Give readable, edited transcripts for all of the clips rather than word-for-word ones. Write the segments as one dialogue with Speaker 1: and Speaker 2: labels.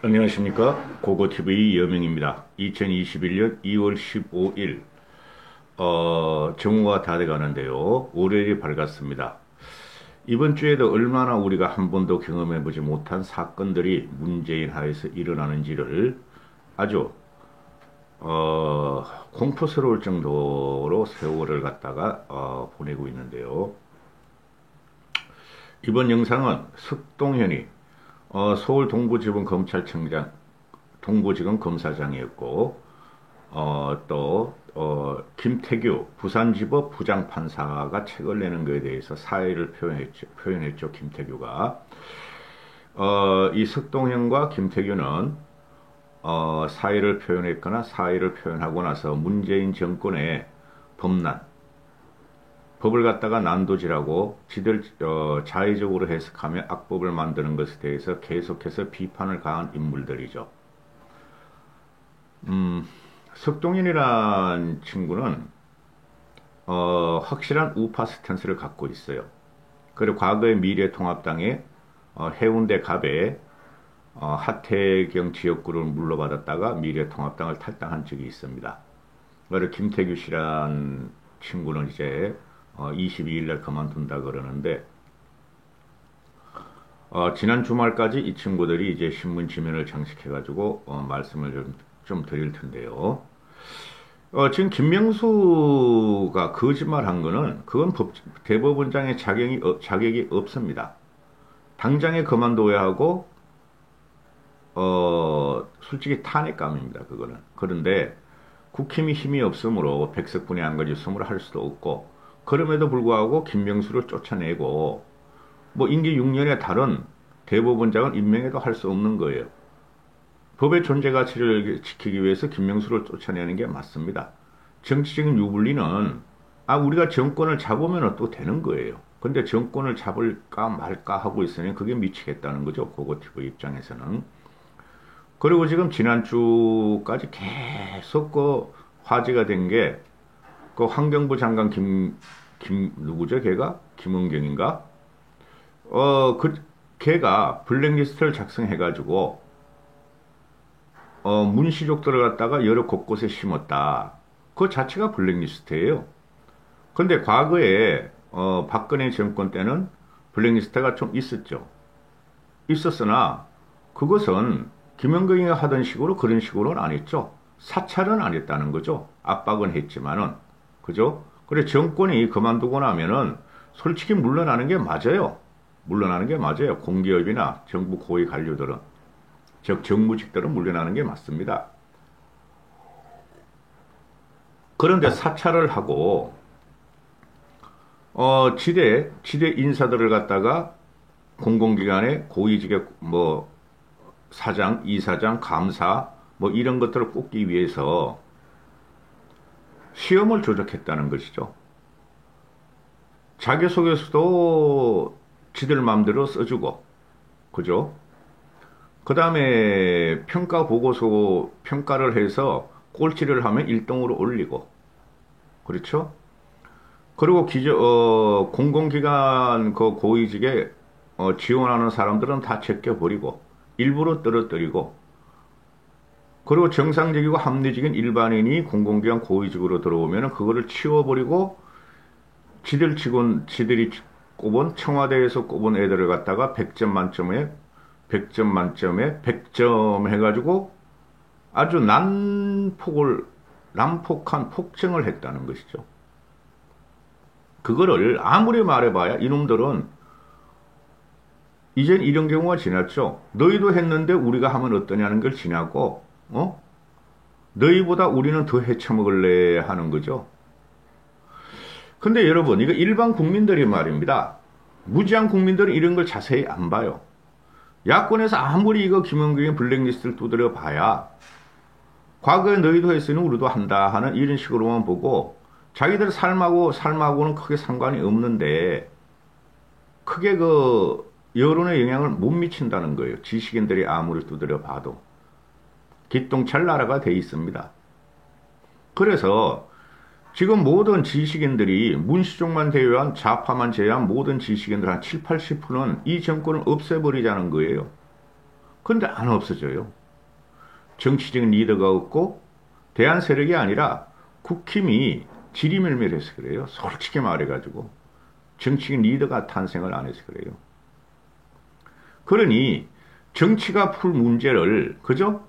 Speaker 1: 안녕하십니까. 고고TV 여명입니다. 2021년 2월 15일 정오가 다 돼가는데요. 월요일이 밝았습니다. 이번 주에도 얼마나 우리가 한 번도 경험해보지 못한 사건들이 문재인 하에서 일어나는지를 아주 공포스러울 정도로 세월을 갖다가 보내고 있는데요. 이번 영상은 석동현이 서울 동부지검 검찰청장, 동부지검 검사장이었고, 김태규 부산지법 부장판사가 책을 내는 것에 대해서 사의를 표현했죠, 김태규가. 이 석동현과 김태규는, 사의를 표현했거나 사의를 표현하고 나서 문재인 정권의 법난, 법을 갖다가 난도질하고 지들 자의적으로 해석하며 악법을 만드는 것에 대해서 계속해서 비판을 가한 인물들이죠. 석동현이란 친구는 확실한 우파 스탠스를 갖고 있어요. 그리고 과거에 미래통합당의 해운대 갑에 하태경 지역구를 물러받았다가 미래통합당을 탈당한 적이 있습니다. 그리고 김태규 씨란 친구는 이제 22일 날 그만둔다 그러는데, 지난 주말까지 이 친구들이 이제 신문 지면을 장식해가지고, 말씀을 좀 드릴 텐데요. 지금 김명수가 거짓말 한 거는, 그건 대법원장의 자격이 없습니다. 당장에 그만둬야 하고, 솔직히 탄핵감입니다, 그거는. 그런데, 국힘이 힘이 없으므로 백석분이 한 가지 수물을 할 수도 없고, 그럼에도 불구하고 김명수를 쫓아내고 뭐 임기 6년에 다른 대법원장을 임명해도 할 수 없는 거예요. 법의 존재 가치를 지키기 위해서 김명수를 쫓아내는 게 맞습니다. 정치적인 유불리는 우리가 정권을 잡으면 또 되는 거예요. 근데 정권을 잡을까 말까 하고 있으니 그게 미치겠다는 거죠. 고고TV 입장에서는. 그리고 지금 지난주까지 계속 화제가 된 게 환경부 장관 누구죠? 걔가? 김은경인가? 걔가 블랙리스트를 작성해가지고, 문시족들을 갖다가 여러 곳곳에 심었다. 그 자체가 블랙리스트예요. 근데 과거에, 박근혜 정권 때는 블랙리스트가 좀 있었죠. 있었으나, 그것은 김은경이 하던 식으로 그런 식으로는 안 했죠. 사찰은 안 했다는 거죠. 압박은 했지만은. 그죠? 그래, 정권이 그만두고 나면은 솔직히 물러나는 게 맞아요. 물러나는 게 맞아요. 공기업이나 정부 고위 관료들은. 즉, 정무직들은 물러나는 게 맞습니다. 그런데 사찰을 하고, 지대 인사들을 갖다가 공공기관의 고위직의 사장, 이사장, 감사, 이런 것들을 꼽기 위해서 시험을 조작했다는 것이죠. 자기소개서도 지들 마음대로 써주고, 그죠? 그 다음에 평가 보고서 평가를 해서 꼴찌를 하면 1등으로 올리고, 그렇죠? 그리고 공공기관 그 고위직에 지원하는 사람들은 다 제껴버리고, 일부러 떨어뜨리고, 그리고 정상적이고 합리적인 일반인이 공공기관 고위직으로 들어오면 그거를 치워버리고 지들이 꼽은 청와대에서 꼽은 애들을 갖다가 100점 만점에 100점 해가지고 아주 난폭한 폭정을 했다는 것이죠. 그거를 아무리 말해봐야 이놈들은 이젠 이런 경우가 지났죠. 너희도 했는데 우리가 하면 어떠냐는 걸 지나고, 너희보다 우리는 더 헤쳐먹을래 하는 거죠. 근데 여러분, 이거 일반 국민들이 말입니다. 무지한 국민들은 이런 걸 자세히 안 봐요. 야권에서 아무리 이거 김은경의 블랙리스트를 두드려 봐야 과거에 너희도 했으니 우리도 한다 하는 이런 식으로만 보고 자기들 삶하고는 크게 상관이 없는데 크게 여론의 영향을 못 미친다는 거예요. 지식인들이 아무리 두드려 봐도. 기똥찰 나라가 돼 있습니다. 그래서 지금 모든 지식인들이 문시족만 제외한 모든 지식인들 한 70, 80%는 이 정권을 없애버리자는 거예요. 근데 안 없어져요. 정치적인 리더가 없고 대한 세력이 아니라 국힘이 지리멸멸해서 그래요. 솔직히 말해가지고 정치적인 리더가 탄생을 안 해서 그래요. 그러니 정치가 풀 문제를 그죠?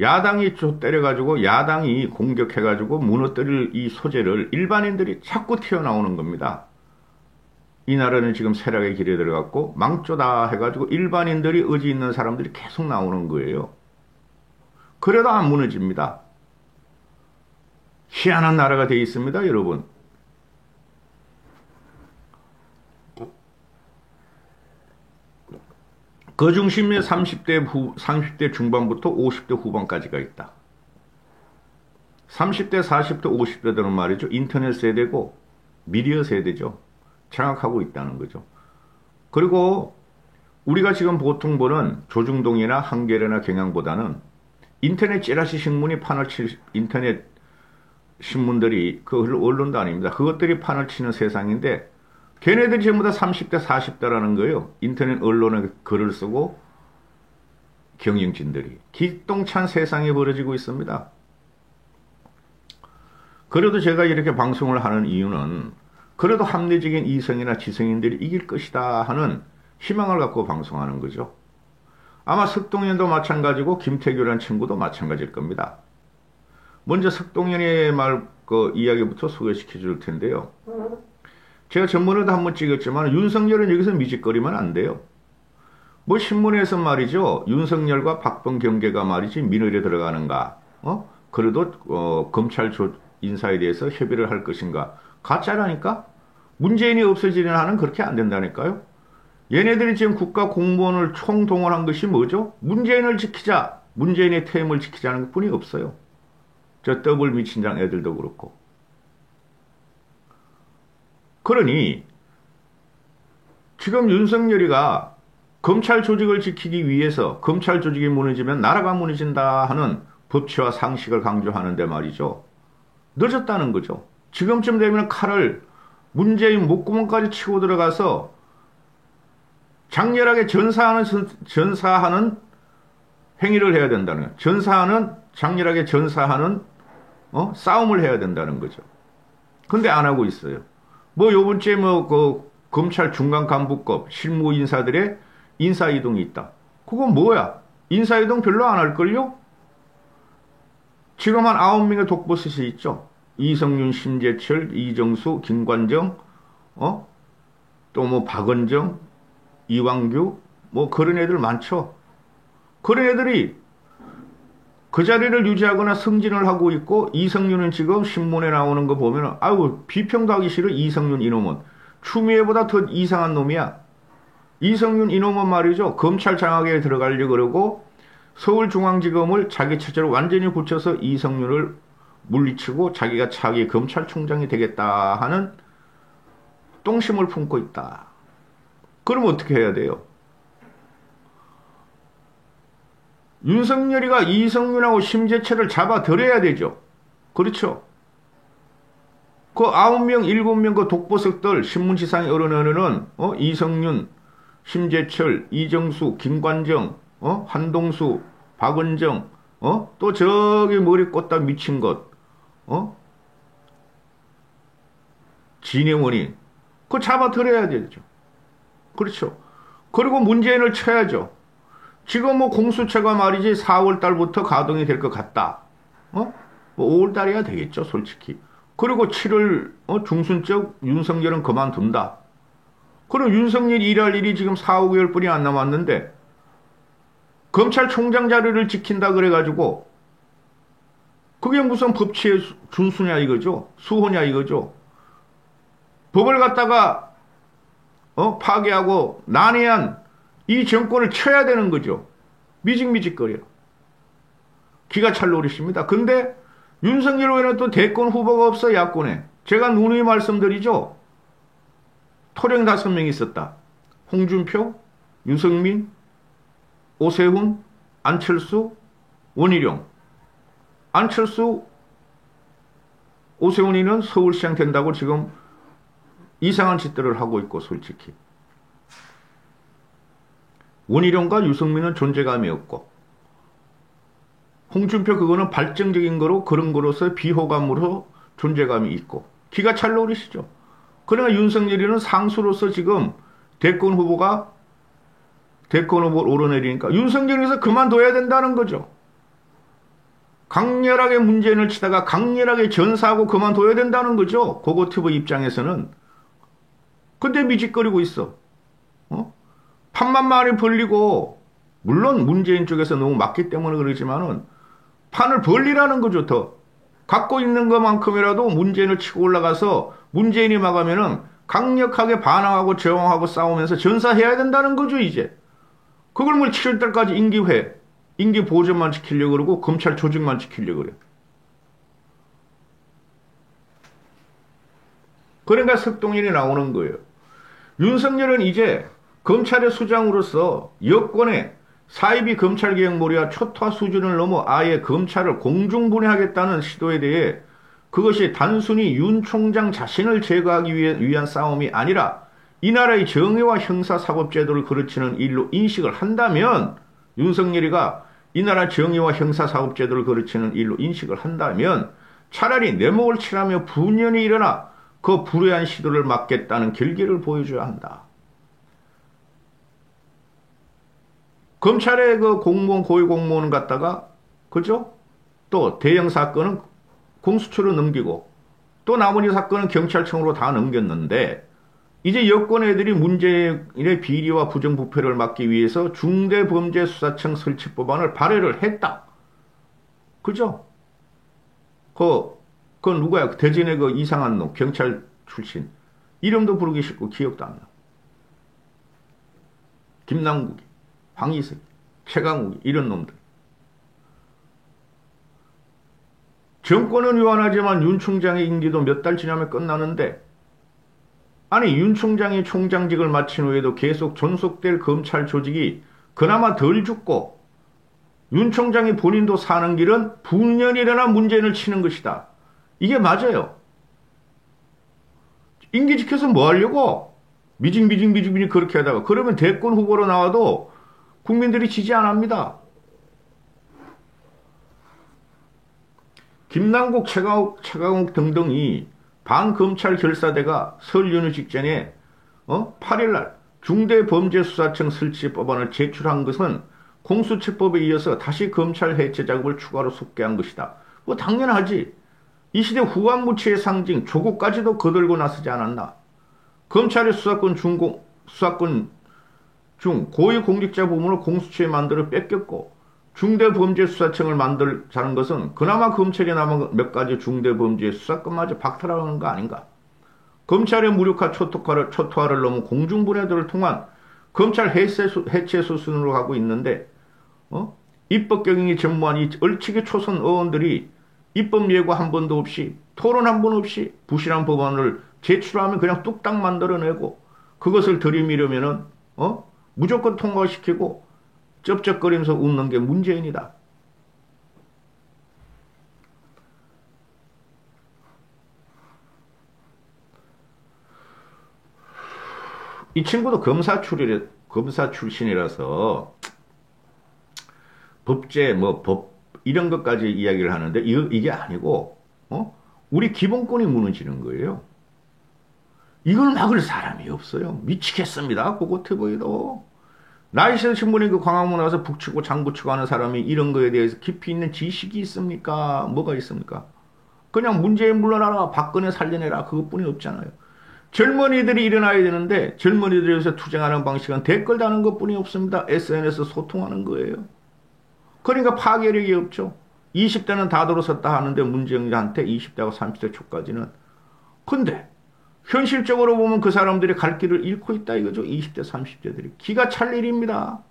Speaker 1: 야당이 때려가지고 야당이 공격해가지고 무너뜨릴 이 소재를 일반인들이 자꾸 튀어나오는 겁니다. 이 나라는 지금 쇠락의 길에 들어갔고 망조다 해가지고 일반인들이 의지 있는 사람들이 계속 나오는 거예요. 그래도 안 무너집니다. 희한한 나라가 되어 있습니다, 여러분. 그 중심에 30대 중반부터 50대 후반까지가 있다. 30대, 40대, 50대들은 말이죠. 인터넷 세대고 미디어 세대죠. 장악하고 있다는 거죠. 그리고 우리가 지금 보통 보는 조중동이나 한겨레나 경향보다는 인터넷 찌라시 신문이 판을 인터넷 신문들이 그 언론도 아닙니다. 그것들이 판을 치는 세상인데 걔네들이 전부 다 30대, 40대라는 거예요. 인터넷 언론에 글을 쓰고 경영진들이. 기똥찬 세상이 벌어지고 있습니다. 그래도 제가 이렇게 방송을 하는 이유는 그래도 합리적인 이성이나 지성인들이 이길 것이다 하는 희망을 갖고 방송하는 거죠. 아마 석동현도 마찬가지고 김태규라는 친구도 마찬가지일 겁니다. 먼저 석동현의 이야기부터 소개시켜 줄 텐데요. 제가 전번에도 한번 찍었지만 윤석열은 여기서 미직거리면 안 돼요. 뭐 신문에서 말이죠. 윤석열과 박범 경계가 말이지 민의에 들어가는가. 그래도 검찰 인사에 대해서 협의를 할 것인가. 가짜라니까. 문재인이 없어지는 한은 그렇게 안 된다니까요. 얘네들이 지금 국가 공무원을 총동원한 것이 뭐죠? 문재인을 지키자. 문재인의 퇴임을 지키자는 것뿐이 없어요. 저 더블 미친장 애들도 그렇고. 그러니 지금 윤석열이가 검찰 조직을 지키기 위해서 검찰 조직이 무너지면 나라가 무너진다 하는 법치와 상식을 강조하는데 말이죠. 늦었다는 거죠. 지금쯤 되면 칼을 문재인 목구멍까지 치고 들어가서 장렬하게 전사하는 행위를 해야 된다는 거예요. 장렬하게 전사하는 싸움을 해야 된다는 거죠. 근데 안 하고 있어요. 뭐 요번 주에 검찰 중간 간부급 실무 인사들의 인사이동이 있다. 그건 뭐야? 인사이동 별로 안 할걸요? 지금 한 9명의 독보스이 있죠. 이성윤, 심재철, 이정수, 김관정, 또 뭐 박은정, 이왕규, 뭐 그런 애들 많죠. 그런 애들이 그 자리를 유지하거나 승진을 하고 있고, 이성윤은 지금 신문에 나오는 거 보면 아유 비평도 하기 싫어. 이성윤 이놈은 추미애보다 더 이상한 놈이야. 이성윤 이놈은 말이죠. 검찰 장악에 들어가려고 그러고 서울중앙지검을 자기 체제로 완전히 굳혀서 이성윤을 물리치고 자기가 차기 검찰총장이 되겠다 하는 똥심을 품고 있다. 그럼 어떻게 해야 돼요? 윤석열이가 이성윤하고 심재철을 잡아들여야 되죠. 그렇죠. 그 9명, 7명 그 독보석들 신문지상에 오르는 이성윤, 심재철, 이정수, 김관정, 한동수, 박은정, 또 저기 머리 꽂다 미친 것, 진해원이 그거 잡아들여야 되죠. 그렇죠. 그리고 문재인을 쳐야죠. 지금 뭐 공수처가 말이지 4월 달부터 가동이 될 것 같다. 뭐 5월 달이야 되겠죠, 솔직히. 그리고 7월 중순적 윤석열은 그만둔다. 그럼 윤석열이 일할 일이 지금 4, 5개월 뿐이 안 남았는데 검찰총장 자리를 지킨다 그래가지고 그게 무슨 법치의 준수냐 이거죠. 수호냐 이거죠. 법을 갖다가 파괴하고 난해한 이 정권을 쳐야 되는 거죠. 미직미직거려. 기가 찰 노릇입니다. 근데 윤석열 외에는 또 대권 후보가 없어 야권에. 제가 누누이 말씀드리죠. 토령 5명 있었다. 홍준표, 유승민, 오세훈, 안철수, 원희룡. 안철수, 오세훈이는 서울시장 된다고 지금 이상한 짓들을 하고 있고 솔직히. 원희룡과 유승민은 존재감이 없고, 홍준표 그거는 발전적인 거로 그런 거로서 비호감으로 존재감이 있고, 기가 찰 노릇이죠. 그러나 윤석열이는 상수로서 지금 대권 후보가 대권 후보를 오르내리니까 윤석열에서 그만둬야 된다는 거죠. 강렬하게 문재인을 치다가 강렬하게 전사하고 그만둬야 된다는 거죠. 고고티브 입장에서는. 근데 미직거리고 있어. 판만 많이 벌리고, 물론 문재인 쪽에서 너무 맞기 때문에 그러지만은 판을 벌리라는 거죠. 더 갖고 있는 것만큼이라도 문재인을 치고 올라가서 문재인이 막으면은 강력하게 반항하고 저항하고 싸우면서 전사해야 된다는 거죠. 이제 그걸 뭐 7월달까지 임기 보존만 지키려고 그러고 검찰 조직만 지키려고 그래. 그러니까 석동일이 나오는 거예요. 윤석열은 이제 검찰의 수장으로서 여권의 사이비 검찰개혁몰이와 초토화 수준을 넘어 아예 검찰을 공중분해하겠다는 시도에 대해 그것이 단순히 윤 총장 자신을 제거하기 위한 싸움이 아니라 이 나라의 정의와 형사사법제도를 거르치는 일로 인식을 한다면, 윤석열이가 이 나라 정의와 형사사법제도를 거르치는 일로 인식을 한다면 차라리 내 목을 치라며 분연히 일어나 그 불의한 시도를 막겠다는 결기를 보여줘야 한다. 검찰의 그 공무원, 고위공무원을 갖다가, 그죠? 또 대형 사건은 공수처로 넘기고, 또 나머지 사건은 경찰청으로 다 넘겼는데, 이제 여권 애들이 문재인의 비리와 부정부패를 막기 위해서 중대범죄수사청 설치 법안을 발의를 했다. 그죠? 그 누구야? 대전의 그 이상한 놈, 경찰 출신. 이름도 부르기 싫고 기억도 안 나. 김남국이, 황희석, 최강욱이, 이런 놈들. 정권은 유한하지만 윤 총장의 임기도 몇 달 지나면 끝나는데, 아니 윤 총장이 총장직을 마친 후에도 계속 존속될 검찰 조직이 그나마 덜 죽고, 윤 총장이 본인도 사는 길은 분연히 일어나 문재인을 치는 것이다. 이게 맞아요. 임기 지켜서 뭐 하려고? 미직 그렇게 하다가 그러면 대권 후보로 나와도 국민들이 지지 안 합니다. 김남국, 최강욱 등등이 반검찰 결사대가 설 연휴 직전에 8일날 중대범죄수사청 설치 법안을 제출한 것은 공수처법에 이어서 다시 검찰 해체 작업을 추가로 속개한 것이다. 뭐 당연하지. 이 시대 후한무치의 상징 조국까지도 거들고 나서지 않았나. 검찰의 수사권 중 고위공직자 부문을 공수처에 만들어 뺏겼고, 중대범죄수사청을 만들자는 것은 그나마 검찰이 남은 몇 가지 중대범죄수사권마저 박탈하는 거 아닌가. 검찰의 무력화 초토화를 넘은 공중분해도를 통한 검찰 해체 수순으로 가고 있는데, 입법 경영이 전무한 이 얼치기 초선 의원들이 입법 예고 한 번도 없이, 토론 한 번 없이 부실한 법안을 제출하면 그냥 뚝딱 만들어내고, 그것을 들이밀으면은 무조건 통과시키고 쩝쩝거리면서 웃는 게 문재인이다. 이 친구도 검사 출신이라서 법제 법 이런 것까지 이야기를 하는데 이게 아니고 우리 기본권이 무너지는 거예요. 이걸 막을 사람이 없어요. 미치겠습니다. 고고태보이도. 나이스 신분이 그 광화문 와서 북치고 장구치고 하는 사람이 이런 거에 대해서 깊이 있는 지식이 있습니까? 뭐가 있습니까? 그냥 문재인 물러나라, 박근혜 살려내라, 그것뿐이 없잖아요. 젊은이들이 일어나야 되는데 젊은이들에서 투쟁하는 방식은 댓글 다는 것뿐이 없습니다. SNS 소통하는 거예요. 그러니까 파괴력이 없죠. 20대는 다 들어섰다 하는데 문재인한테 20대하고 30대 초까지는. 근데 현실적으로 보면 그 사람들이 갈 길을 잃고 있다 이거죠. 20대 30대들이. 기가 찰 일입니다.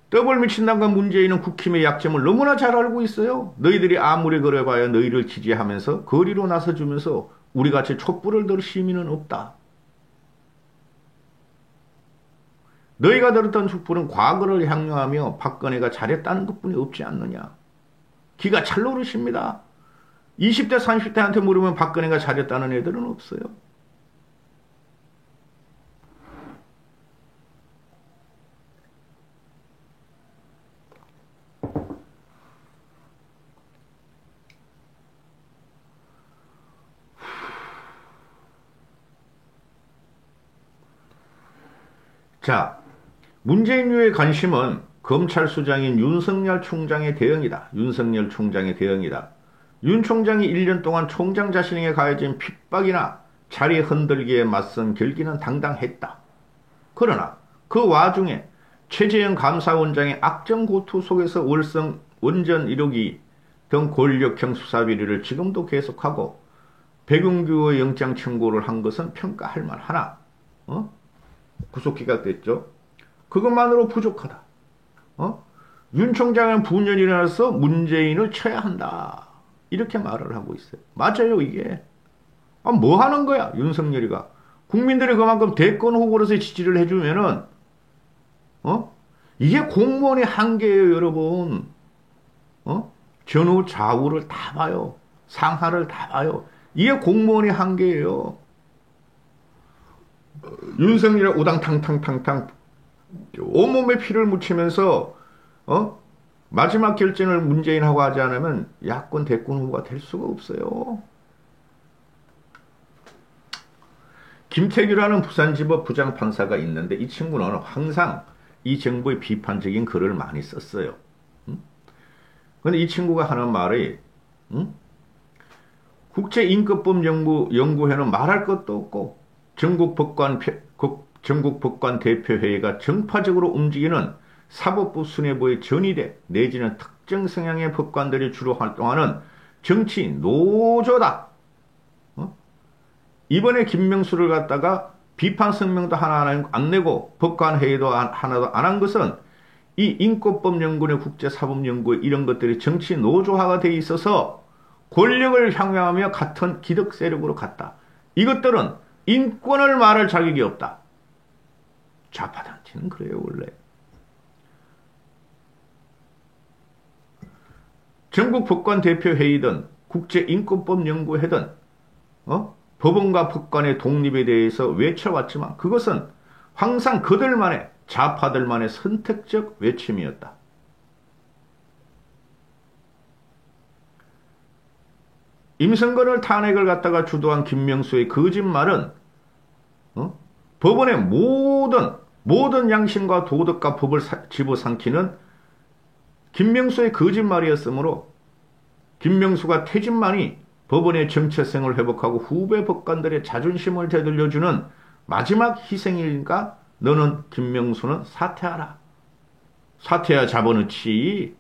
Speaker 1: 더블 미친남과 문재인은 국힘의 약점을 너무나 잘 알고 있어요. 너희들이 아무리 그래봐야 너희를 지지하면서 거리로 나서주면서 우리같이 촛불을 들 시민은 없다. 너희가 들었던 촛불은 과거를 향유하며 박근혜가 잘했다는 것뿐이 없지 않느냐. 기가 찰 노릇입니다. 20대 30대한테 물으면 박근혜가 잘했다는 애들은 없어요. 자, 문재인류의 관심은 검찰수장인 윤석열 총장의 대응이다. 윤석열 총장의 대응이다. 윤 총장이 1년 동안 총장 자신에게 가해진 핍박이나 자리 흔들기에 맞선 결기는 당당했다. 그러나 그 와중에 최재형 감사원장의 악정고투 속에서 원전 1호기 등 권력형 수사비리를 지금도 계속하고 백운규의 영장 청구를 한 것은 평가할 만하나 구속기각됐죠. 그것만으로 부족하다. 윤 총장은 분열이 일어나서 문재인을 쳐야 한다. 이렇게 말을 하고 있어요. 맞아요, 이게. 뭐 하는 거야, 윤석열이가. 국민들이 그만큼 대권 후보로서 지지를 해주면은, 이게 공무원의 한계예요, 여러분. 전후 좌우를 다 봐요. 상하를 다 봐요. 이게 공무원의 한계예요. 윤석열이 우당탕탕탕탕 온몸에 피를 묻히면서 마지막 결정을 문재인하고 하지 않으면 야권 대권 후보가 될 수가 없어요. 김태규라는 부산지법 부장판사가 있는데 이 친구는 항상 이 정부의 비판적인 글을 많이 썼어요. 근데 이 친구가 하는 말이 국제인권법연구회는 말할 것도 없고 전국 법관 대표회의가 정파적으로 움직이는 사법부 수뇌부의 전위대 내지는 특정 성향의 법관들이 주로 활동하는 정치 노조다. 이번에 김명수를 갖다가 비판 성명도 하나 안 내고 법관 회의도 하나도 안 한 것은 이 인권법연구회 국제사법연구회 이런 것들이 정치 노조화가 돼 있어서 권력을 향유하며 같은 기득 세력으로 갔다. 이것들은 인권을 말할 자격이 없다. 좌파단체는 그래요, 원래. 전국 법관 대표회의든 국제인권법연구회든 법원과 법관의 독립에 대해서 외쳐왔지만 그것은 항상 그들만의 좌파들만의 선택적 외침이었다. 임성근을 탄핵을 갖다가 주도한 김명수의 거짓말은 법원의 모든 양심과 도덕과 법을 집어삼키는 김명수의 거짓말이었으므로 김명수가 퇴진만이 법원의 정체성을 회복하고 후배 법관들의 자존심을 되돌려주는 마지막 희생이니까 너는 김명수는 사퇴하라. 사퇴야 잡아넣지.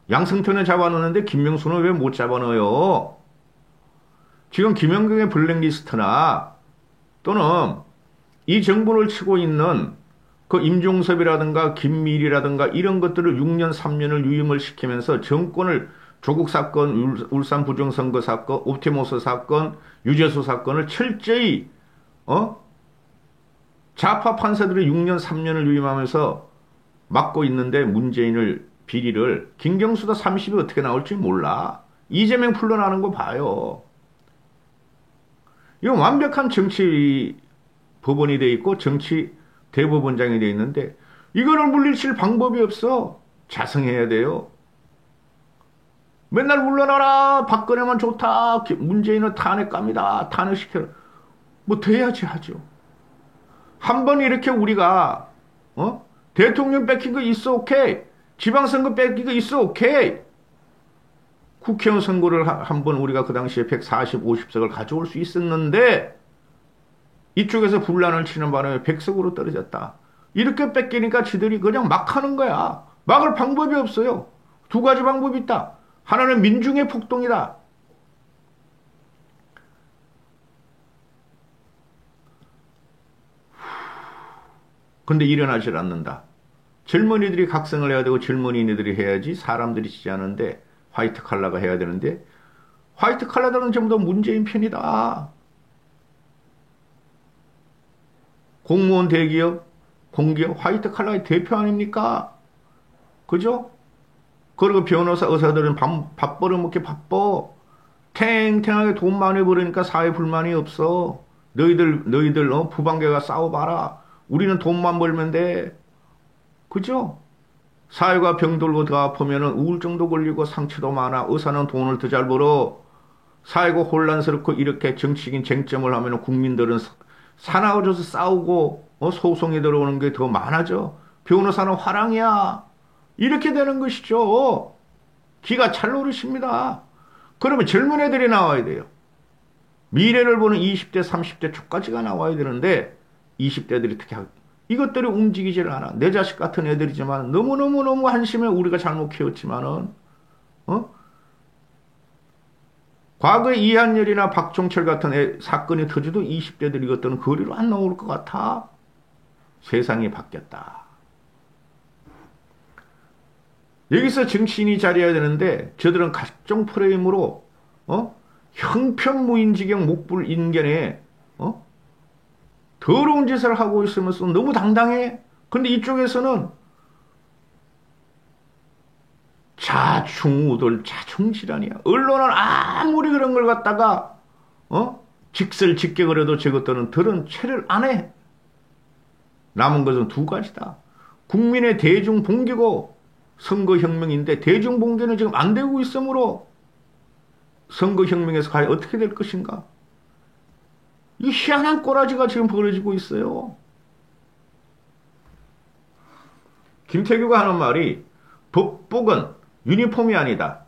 Speaker 1: 양승태는 잡아넣는데 김명수는 왜 못 잡아넣어요? 지금 김영경의 블랙리스트나 또는 이 정부를 치고 있는 그 임종섭이라든가 김밀이라든가 이런 것들을 6년 3년을 유임을 시키면서 정권을 조국 사건, 울산 부정선거 사건, 옵티머스 사건, 유재수 사건을 철저히 좌파 판사들이 6년 3년을 유임하면서 막고 있는데 문재인을 비리를 김경수도 30이 어떻게 나올지 몰라. 이재명 풀러나는 거 봐요. 이건 완벽한 정치 법원이 돼 있고 정치 대법원장이 돼 있는데 이거를 물리칠 방법이 없어. 자성해야 돼요. 맨날 물러나라. 박근혜만 좋다. 문재인은 탄핵 갑니다. 탄핵시켜라. 뭐 돼야지 하죠. 한번 이렇게 우리가 대통령 뺏긴 거 있어 오케이. 지방선거 뺏긴 거 있어 오케이. 국회의원 선거를 한번 우리가 그 당시에 140, 50석을 가져올 수 있었는데 이쪽에서 분란을 치는 바람에 100석으로 떨어졌다. 이렇게 뺏기니까 지들이 그냥 막 하는 거야. 막을 방법이 없어요. 두 가지 방법이 있다. 하나는 민중의 폭동이다. 근데 일어나질 않는다. 젊은이들이 각성을 해야 되고 젊은이들이 해야지 사람들이 지지하는데 화이트 칼라가 해야 되는데 화이트 칼라들은 전부 다 문재인 편이다. 공무원 대기업, 공기업, 화이트 칼라의 대표 아닙니까? 그죠? 그리고 변호사, 의사들은 밥 벌어먹기 바빠. 탱탱하게 돈 많이 벌으니까 사회 불만이 없어. 너희들 부방계가 싸워봐라. 우리는 돈만 벌면 돼. 그죠? 사회가 병들고 더 아프면 우울증도 걸리고 상처도 많아. 의사는 돈을 더 잘 벌어. 사회가 혼란스럽고 이렇게 정치적인 쟁점을 하면 국민들은 사나워져서 싸우고 소송이 들어오는 게 더 많아져. 변호사는 화랑이야. 이렇게 되는 것이죠. 기가 찰 노릇입니다. 그러면 젊은 애들이 나와야 돼요. 미래를 보는 20대, 30대 초까지가 나와야 되는데 20대들이 특히 이것들이 움직이질 않아. 내 자식 같은 애들이지만 너무너무너무 한심해. 우리가 잘못 키웠지만은 과거에 이한열이나 박종철 같은 사건이 터져도 20대들이 이것들은 거리로 안 나올 것 같아. 세상이 바뀌었다. 여기서 정치인이 자리해야 되는데 저들은 각종 프레임으로 형편무인지경 목불인견에 더러운 짓을 하고 있으면서 너무 당당해. 근데 이쪽에서는 자충우돌 자충질환이야. 언론은 아무리 그런 걸 갖다가 직설직격을 해도 저것들은 들은 채를 안 해. 남은 것은 두 가지다. 국민의 대중봉기고 선거혁명인데 대중봉기는 지금 안 되고 있으므로 선거혁명에서 과연 어떻게 될 것인가? 이 희한한 꼬라지가 지금 벌어지고 있어요. 김태규가 하는 말이 법복은 유니폼이 아니다.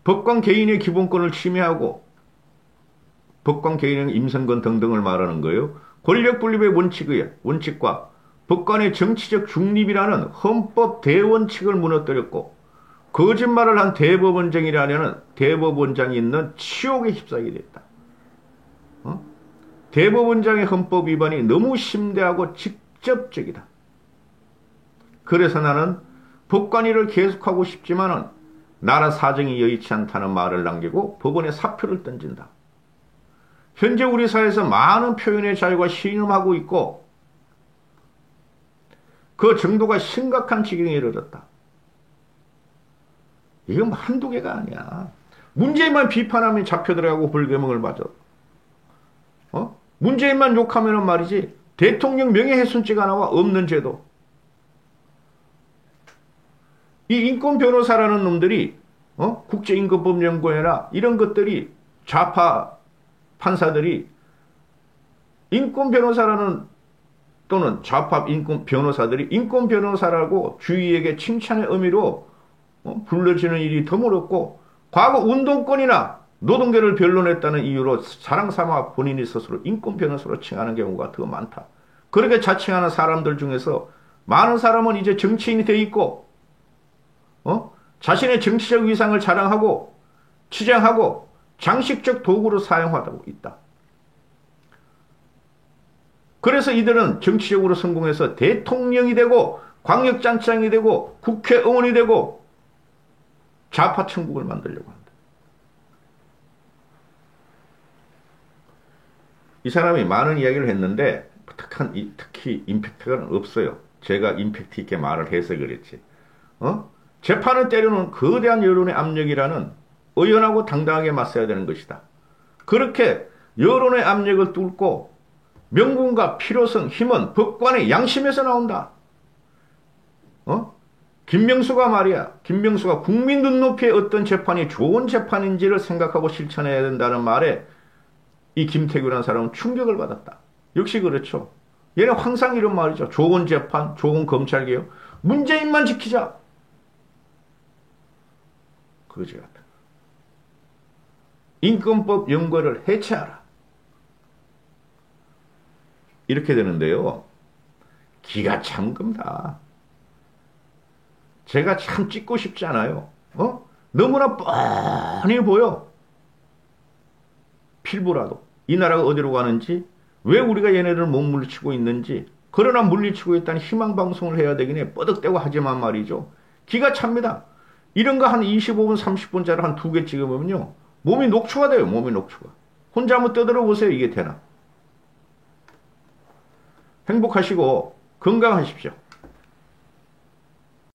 Speaker 1: 법관 개인의 기본권을 침해하고 법관 개인의 임선권 등등을 말하는 거예요. 권력분립의 원칙과 법관의 정치적 중립이라는 헌법 대원칙을 무너뜨렸고 거짓말을 한 대법원장이라는 대법원장이 있는 치욕에 휩싸이게 됐다. 대법원장의 헌법 위반이 너무 심대하고 직접적이다. 그래서 나는 법관 일을 계속하고 싶지만은 나라 사정이 여의치 않다는 말을 남기고 법원에 사표를 던진다. 현재 우리 사회에서 많은 표현의 자유가 신음하고 있고 그 정도가 심각한 지경에 이르렀다. 이건 한두 개가 아니야. 문재인만 비판하면 잡혀 들어가고 벌금을 맞아. 문재인만 욕하면은 말이지 대통령 명예훼손죄가 나와. 없는 죄도. 이 인권 변호사라는 놈들이 국제인권법연구회나 이런 것들이 좌파 판사들이 인권 변호사라는 또는 좌파 인권 변호사들이 인권 변호사라고 주위에게 칭찬의 의미로 불러지는 일이 드물었고 과거 운동권이나 노동계를 변론했다는 이유로 사랑 삼아 본인이 스스로 인권 변호사로 칭하는 경우가 더 많다. 그렇게 자칭하는 사람들 중에서 많은 사람은 이제 정치인이 돼 있고 자신의 정치적 위상을 자랑하고 치장하고 장식적 도구로 사용하고 있다. 그래서 이들은 정치적으로 성공해서 대통령이 되고 광역단체장이 되고 국회의원이 되고 좌파 천국을 만들려고 한다. 이 사람이 많은 이야기를 했는데 특히 임팩트가 없어요. 제가 임팩트 있게 말을 해서 그랬지. 재판을 때려놓은 거대한 여론의 압력이라는 의연하고 당당하게 맞서야 되는 것이다. 그렇게 여론의 압력을 뚫고 명분과 필요성, 힘은 법관의 양심에서 나온다. 김명수가 말이야. 김명수가 국민 눈높이의 어떤 재판이 좋은 재판인지를 생각하고 실천해야 된다는 말에 이 김태규라는 사람은 충격을 받았다. 역시 그렇죠. 얘는 항상 이런 말이죠. 좋은 재판, 좋은 검찰개혁. 문재인만 지키자. 그거지 같다. 인권법 연구를 해체하라. 이렇게 되는데요. 기가 참 큽니다. 제가 참 찍고 싶지 않아요. 너무나 뻔히 보여. 필부라도. 이 나라가 어디로 가는지, 왜 우리가 얘네들을 못 물리치고 있는지, 그러나 물리치고 있다는 희망방송을 해야 되긴 해. 뻐득대고 하지만 말이죠. 기가 찹니다. 이런 거 한 25분, 30분짜리 한 2개 찍어보면요. 몸이 녹초가 돼요. 몸이 녹초가. 혼자 한번 떠들어 보세요. 이게 되나. 행복하시고 건강하십시오.